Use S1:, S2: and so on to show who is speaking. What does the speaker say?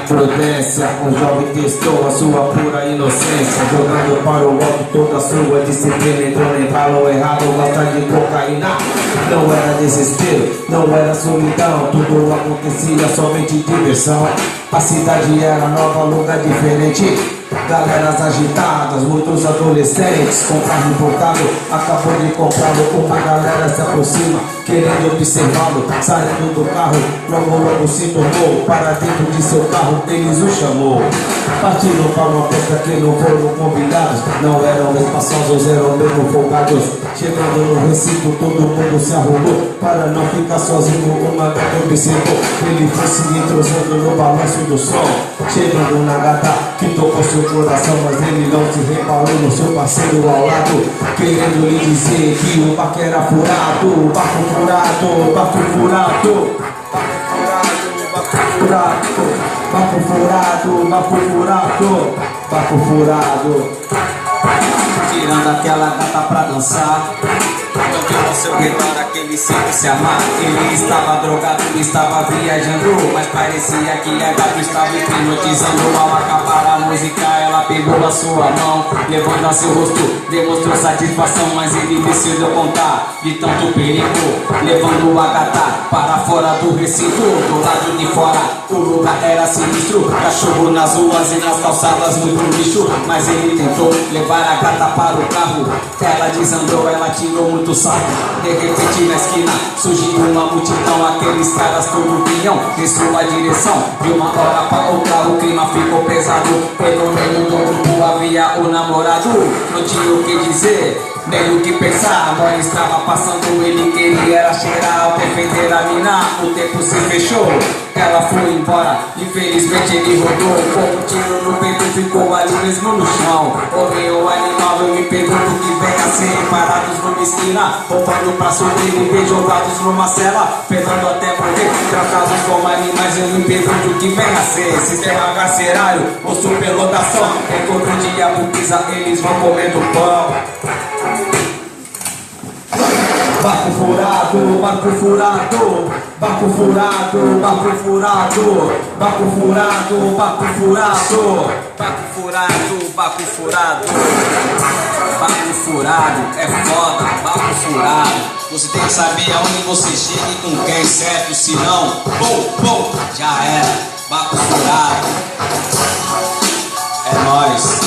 S1: Prudência, um jovem testou a sua pura inocência, jogando para o alto toda a sua disciplina. Entrou no embalo errado, gosta de cocaína. Não era desespero, não era solidão, tudo acontecia somente diversão. A cidade era nova, lugar diferente, galeras agitadas, muitos adolescentes com carro importado, acabou de comprá-lo. Uma galera se aproxima, querendo observá-lo, saindo do carro, logo se tornou para dentro de seu carro, eles o chamou. Partiram para uma festa que não foram convidados, não eram espaçosos, eram mesmo folgados. Chegando no recinto, todo mundo se arrumou para não ficar sozinho. Uma gata observou, ele foi se entrosando no balanço do som. Chegando na gata que tocou seu coração, mas ele não se reparou no seu parceiro ao lado, querendo lhe dizer que o barco era furado. Barco furado, barco furado, barco furado, barco furado, barco furado, barco furado. Tirando aquela gata pra dançar, tocando ao seu redor aquele sempre se amar. Ele estava drogado, estava viajando, mas parecia que a gata estava hipnotizando. Ao acabar a música, ela pegou a sua mão, levando a seu rosto, demonstrou satisfação. Mas ele decidiu contar de tanto perigo, levando a gata para fora do recinto. Do lado de fora, o lugar era sinistro, cachorro nas ruas e nas calçadas, muito lixo. Mas ele tentou levar a gata para o carro, ela desandou, ela tirou muito sarro. De repente na esquina surgiu uma multidão, aqueles caras todos vinham em sua direção. De uma hora para outra o clima ficou pesado, pelo meio do grupo havia o namorado. Não tinha o que dizer, nem o que pensar, a mãe estava passando, ele queria era cheirar, defender a mina. O tempo se fechou, ela foi embora, infelizmente ele rodou. Com um tiro no peito ficou ali mesmo no chão. Homem ou animal, eu me pergunto o que vem a ser. Parados numa esquina, roubando pra sobreviver, jogados numa cela, penando até morrer, tratados como animais, eu me pergunto o que vem a ser. Sistema carcerário ou superlotação, enquanto o diabo pisa, eles vão comendo pão. Barco furado, barco furado, barco furado, barco furado, barco furado, barco furado, barco furado, barco furado, barco furado, é foda, barco furado. Você tem que saber aonde você chega e com quem, certo? Se não, já era, barco furado. É nóis.